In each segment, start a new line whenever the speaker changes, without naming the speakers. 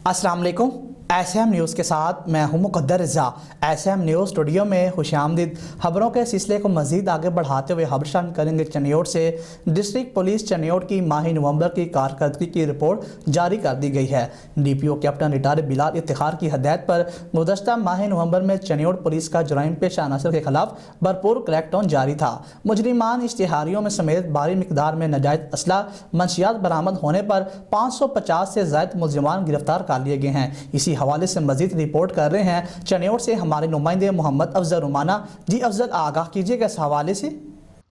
अस्सलाम वालेकुम। SM news के साथ मैं हूं मुक़द्दर रज़ा। SM न्यूज़ स्टूडियो में खुशामदीद। खबरों के सिलसिले को मज़ीद आगे बढ़ाते हुए खबर शामिल करेंगे चनियोट से। डिस्ट्रिक्ट पुलिस चनियोट की माह नवंबर की कारकर्दगी की रिपोर्ट जारी कर दी गई है। DPO captain retire Bilal Iftikhar की हदायत पर गुज़श्ता माह नवंबर में चनियोट पुलिस का जुराइम पेशा अनासर के खिलाफ भरपूर क्रैकडाउन जारी था। मुजरिमान इश्तिहारियों में समेत भारी मिकदार में नाजायज़ असला मंशियात बरामद होने पर 550 से ज़ायद मुलजिमान गिरफ्तार कर लिए गए हैं। इसी हवाले से मजीद रिपोर्ट कर रहे हैं चनियोट से हमारे नुमाइंदे मोहम्मद अफजल रुमाना। जी अफजल, आगाह कीजिएगा इस हवाले से।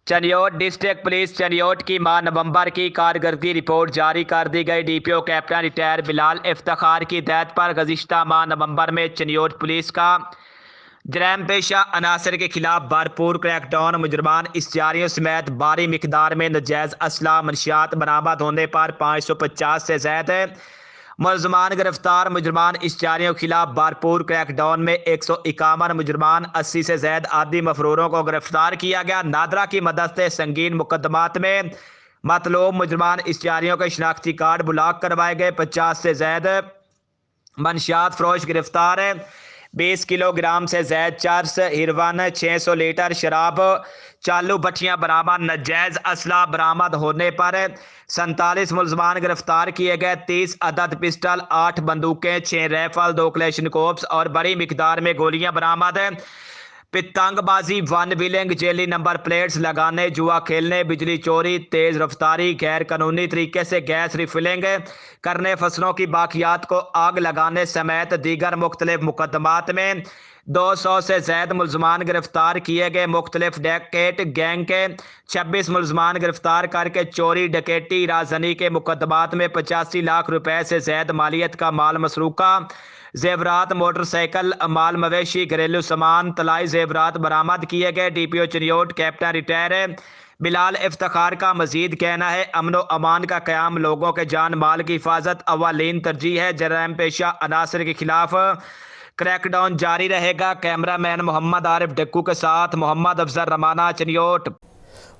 चनियोट डिस्ट्रिक्ट पुलिस चनियोट की माह नवंबर की कारकर्दगी रिपोर्ट जारी कर दी गई। DPO captain retire Bilal Iftikhar की हिदायत पर गुज़िश्ता माह नवंबर में चनियोट पुलिस का जराइम पेशा अनासर के खिलाफ भरपूर क्रैकडाउन, मुजरमान इश्तिहारियों समेत भारी मिकदार में नाजायज़ असला मंशियात बरामद होने पर 550 से ज़ायद मुलजमान गिरफ्तार। मुजरमान इश्तिहारियों के खिलाफ भरपूर क्रैकडाउन में 151 मुजरमान 80 से ज़ायद आदि मफरूरों को गिरफ्तार किया गया। नादरा की मदद से संगीन मुकदमात में मतलूब मुजरमान इश्तिहारियों के शनाख्ती कार्ड ब्लॉक करवाए गए। 50 से ज़ायद मंशियात फरोश गिरफ्तार है। 20 किलोग्राम से ज़ायद चर्स, हिरवन, 600 लीटर शराब, चालू भट्टियाँ बरामद। नाजायज़ असला बरामद होने पर 47 मुलजमान गिरफ्तार किए गए। 30 अदद पिस्टल, 8 बंदूकें, 6 राइफल, 2 क्लेशनकोव्स और बड़ी मिकदार में गोलियां बरामद। पितंगबाजी, वन व्हीलिंग, जेली नंबर प्लेट्स लगाने, जुआ खेलने, बिजली चोरी, तेज रफ्तारी, गैर कानूनी तरीके से गैस रिफिलिंग करने, फसलों की बाकियात को आग लगाने समेत दीगर मुख्तलिफ मुकदमात में 200 से ज़ायद मुलजमान गिरफ्तार किए गए। मुख्तलिफ डकैत गैंग के 26 मुलजमान गिरफ्तार करके चोरी, डकैती, राजनी के मुकदमात में 85 लाख रुपए से ज़ायद मालियत का माल मसरूका, जेवरात, मोटरसाइकिल, माल मवेशी, घरेलू सामान, तलाई जेवरात बरामद किए गए। DPO Chiniot captain retire Bilal Iftikhar का मजीद कहना है, अमन व अमान का क़याम, लोगों के जान माल की हिफाजत अव्वलीन तरजीह है। जराइम पेशा अनासर के खिलाफ क्रैकडाउन जारी रहेगा। कैमरामैन मोहम्मद आरिफ डक्कू के साथ मोहम्मद अफजल रमाना, चनियोट।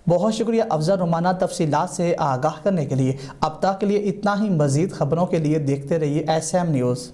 बहुत शुक्रिया अफजल रुमाना तफसीलात से आगाह करने के लिए। अब तक के लिए इतना ही। मजीद खबरों के लिए देखते रहिए SM न्यूज़।